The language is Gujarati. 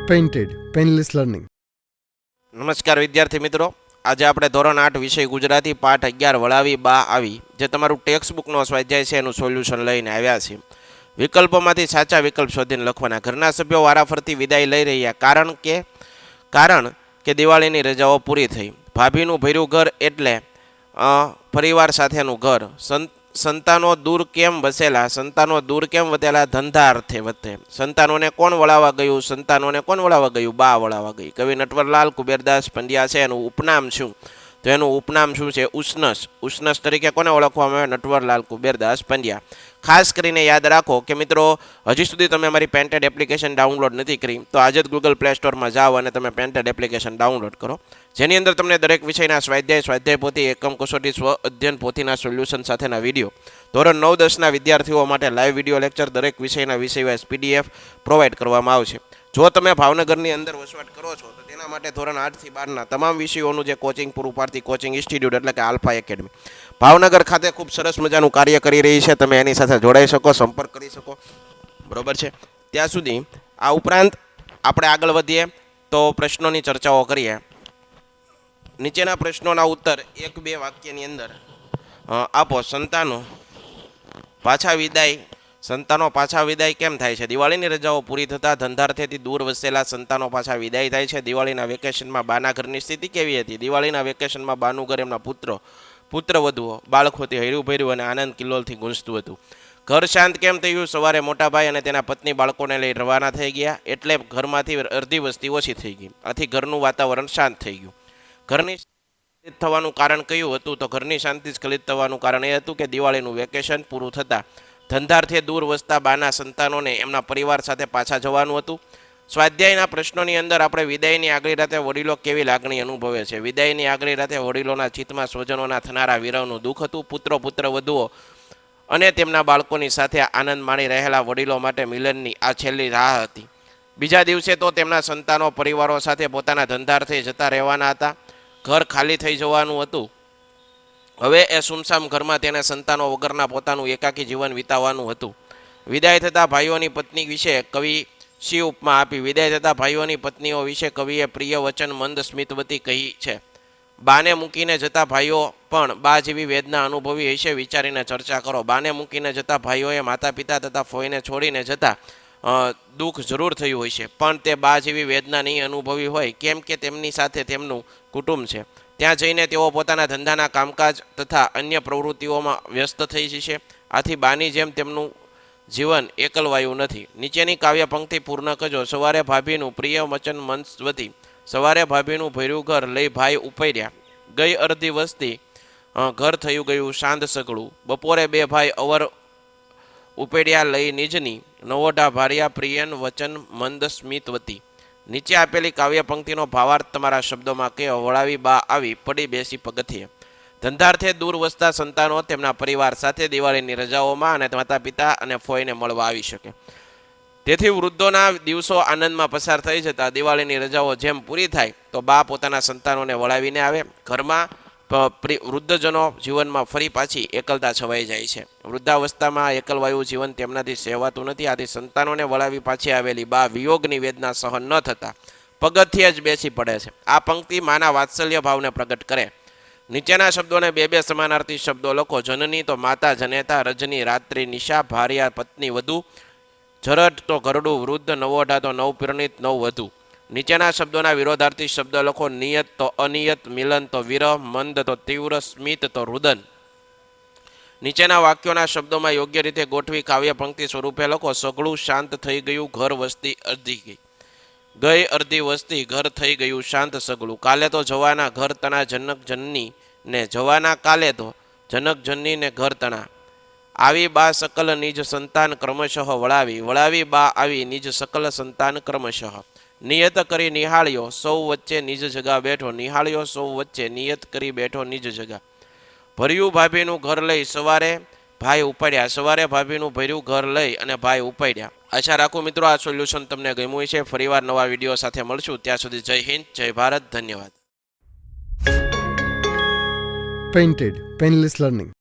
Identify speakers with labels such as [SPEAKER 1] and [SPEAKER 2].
[SPEAKER 1] Painted painless learning.
[SPEAKER 2] નમસ્કાર વિદ્યાર્થી મિત્રો, આજે આપણે ધોરણ 8 વિષય ગુજરાતી પાઠ 11 વળાવી બા આવી જે તમારું ટેક્સ્ટ બુકનો સ્વાધ્યાય છે એનું સોલ્યુશન લઈને આવ્યા છીએ. વિકલ્પોમાંથી સાચા વિકલ્પ શોધીને લખવાના. ઘરના સભ્યો વારાફરતી વિદાય લઈ રહ્યા કારણ કે દિવાળીની રજાઓ પૂરી થઈ. ભાભીનું ભર્યું ઘર એટલે પરિવાર સાથેનું ઘર. સંતાનો દૂર કેમ વતેલા ધંધા અર્થે વધે. સંતાનોને કોણ વળાવવા ગયું? બા વળાવવા ગઈ. કવિ નટવરલાલ કુબેરદાસ પંડ્યા છે, એનું ઉપનામ શું? તો એનું ઉપનામ શું છે? ઉષ્ણસ તરીકે કોને ઓળખવામાં આવે? નટવરલાલ કુબેરદાસ પંડ્યા. ખાસ કરીને યાદ રાખો કે મિત્રો, હજી સુધી તમે અમારી પેન્ટેડ એપ્લિકેશન ડાઉનલોડ નથી કરી તો આજે જ ગૂગલ પ્લે સ્ટોરમાં જાઓ અને તમે પેન્ટેડ એપ્લિકેશન ડાઉનલોડ કરો, જેની અંદર તમને દરેક વિષયના સ્વાધ્યાય પોથી, એકમ કસોટી, સ્વ અધ્યયન પોથીના સોલ્યુશન સાથેના વિડીયો, ધોરણ 9-10ના વિદ્યાર્થીઓ માટે લાઈવ વિડીયો લેક્ચર, દરેક વિષયના વિષયવાઇઝ PDF પ્રોવાઈડ કરવામાં આવશે. જો તમે ભાવનગરની અંદર વસવાટ કરો છો તો તેના માટે ધોરણ 8 થી 12ના તમામ વિષયોનું જે કોચિંગ પૂરું પાડતી કોચિંગ ઇન્સ્ટિટ્યૂટ એટલે કે આલ્ફા એકેડમી ભાવનગર ખાતે ખૂબ સરસ મજાનું કાર્ય કરી રહી છે. તમે એની સાથે જોડાઈ શકો, સંપર્ક કરી શકો, બરોબર છે. ત્યાં સુધી આ ઉપરાંત આપણે આગળ વધીએ તો પ્રશ્નોની ચર્ચાઓ કરીએ. નીચેના પ્રશ્નોના ઉત્તર 1-2 વાક્યની અંદર આપો. સંતાનો પાછા વિદાય કેમ થાય છે? દિવાળીની રજાઓ પૂરી થતાં ધંધાર્થેથી દૂર વસેલા સંતાનો પાછા વિદાય થાય છે. દિવાળીના વેકેશનમાં બાના ઘરની સ્થિતિ કેવી હતી? દિવાળીના વેકેશનમાં બાનું ઘર એમના પુત્રવધુઓ બાળકોથી હર્યું ભર્યું અને આનંદ કિલ્લોલથી ગુંજતું હતું. ઘર શાંત કેમ થયું? સવારે મોટાભાઈ અને તેના પત્ની બાળકોને લઈ રવાના થઈ ગયા એટલે ઘરમાંથી અડધી વસ્તી ઓછી થઈ ગઈ. આથી ઘરનું વાતાવરણ શાંત થઈ ગયું. ઘરની થવાનું કારણ કયું હતું? તો ઘરની શાંતિ સ્ખલિત થવાનું કારણ એ હતું કે દિવાળીનું વેકેશન પૂરું થતાં ધંધાર્થે દૂર વસતા બાના સંતાનોને એમના પરિવાર સાથે પાછા જવાનું હતું. સ્વાધ્યાયના પ્રશ્નોની અંદર આપણે વિદાયની આગલી રાતે વડીલો કેવી લાગણી અનુભવે છે? વિદાયની આગલી રાતે વડીલોના ચિત્તમાં સ્વજનોના થનારા વિરહનું દુઃખ હતું. પુત્રવધુઓ અને તેમના બાળકોની સાથે આનંદ માણી રહેલા વડીલો માટે મિલનની આ છેલ્લી રાહ હતી. બીજા દિવસે તો તેમના સંતાનો પરિવારો સાથે પોતાના ધંધાર્થે જતા રહેવાના હતા. ઘર ખાલી થઈ જવાનું હતું. હવે એ સુમસામ ઘરમાં તેને સંતાનો વગરના પોતાનું એકાકી જીવન વિતાવવાનું હતું. વિદાય થતા ભાઈઓની પત્ની વિશે કવિ શી ઉપમા આપી? વિદાય થતા ભાઈઓની પત્નીઓ વિશે કવિએ પ્રિય વચન મંદ સ્મિતવતી કહી છે. બાને મૂકીને જતા ભાઈઓ પણ બા જેવી વેદના અનુભવી હશે, વિચારીને ચર્ચા કરો. બાને મૂકીને જતા ભાઈઓએ માતા પિતા તથા ફોઈને છોડીને જતા દુઃખ જરૂર થયું હશે, પણ તે બા જેવી વેદના નહીં અનુભવી હોય, કેમ કે તેમની સાથે તેમનું કુટુંબ છે. ત્યાં જઈને તેઓ પોતાના ધંધાના કામકાજ તથા અન્ય પ્રવૃત્તિઓમાં વ્યસ્ત થઈ જશે. આથી બાની જેમ તેમનું જીવન એકલવાયું નથી. નીચેની કાવ્ય પંક્તિ પૂર્ણ કરજો. સવારે ભાભીનું પ્રિય વચન મંદસ્વતી. સવારે ભાભીનું ભર્યું ઘર લઈ ભાઈ ઉપડ્યા. ગઈ અડધી વસ્તી ઘર થયું ગયું શાંત સઘળું. બપોરે બે ભાઈ અવર ઉપડ્યા લઈ નિજની નવોઢા ભાર્યા પ્રિયન વચન મંદ સ્મિતવતી. નીચે આપેલી કાવ્ય પંક્તિનો ભાવાર્થ તમારા શબ્દોમાં કહો. વળાવી બા આવી પડી બેસી પગથિયે. ધંધાર્થે દૂર વસતા સંતાનો તેમના પરિવાર સાથે દિવાળીની રજાઓમાં અને માતા પિતા અને ફોઈને મળવા આવી શકે. તેથી વૃદ્ધોના દિવસો આનંદમાં પસાર થઈ જતા દિવાળીની રજાઓ જેમ પૂરી થાય તો બા પોતાના સંતાનોને વળાવીને આવે. ઘરમાં વૃદ્ધજનો જીવનમાં ફરી પાછી એકલતા છવાઈ જાય છે. વૃદ્ધાવસ્થામાં એકલવાયુ જીવન તેમનાથી સહેવાતું નથી. આથી સંતાનોને વળાવી પાછી આવેલી બા વિયોગની વેદના સહન ન થતા પગથિયે જ બેસી પડે છે. આ પંક્તિ માના વાત્સલ્ય ભાવને પ્રગટ કરે. નીચેના શબ્દોને બે સમાનાર્થી શબ્દો લખો. જનની તો માતા જનેતા, રજની રાત્રિ નિશા, ભાર્યા પત્ની વધુ, જરડ તો ઘરડું, વૃદ્ધ, નવોઢા તો નવપિરણિત નવવધુ. નીચેના શબ્દોના વિરોધાર્થી શબ્દ લખો. નિયત તો અનિયત, મિલન તો વિરહ, મંદ તો તીવ્ર, સ્મિત તો રુદન. નીચેના વાક્યોના શબ્દોમાં યોગ્ય રીતે ગોઠવી કાવ્ય પંક્તિ સ્વરૂપે લખો. સઘળું શાંત થઈ ગયું ઘર વસ્તી અડધી ગઈ. ગઈ અડધી વસ્તી ઘર થઈ ગયું શાંત સઘળું. કાલે તો જવાના ઘર તણા જનક જનની ને જવાના કાલે તો જનક જનની ને ઘર તણા. આવી બા સકલ નિજ સંતાન ક્રમશઃ વળાવી બા આવી નિજ સકલ સંતાન ક્રમશઃ. નિયત કરી નિહાળ્યો સૌ વચ્ચે નિજ જગા બેઠો. નિહાળ્યો સૌ વચ્ચે નિયત કરી બેઠો નિજ જગા. ભર્યું ભાભીનું ઘર લઈ સવારે ભાઈ ઉપડ્યા. સવારે ભાભીનું ભર્યું ઘર લઈ અને ભાઈ ઉપડ્યા. આશા રાખું મિત્રો આ સોલ્યુશન તમને ગમ્યું છે. ફરીવાર નવા વિડીયો સાથે મળશું. ત્યાં સુધી જય હિન્દ, જય ભારત, ધન્યવાદ.
[SPEAKER 1] Painted painless learning.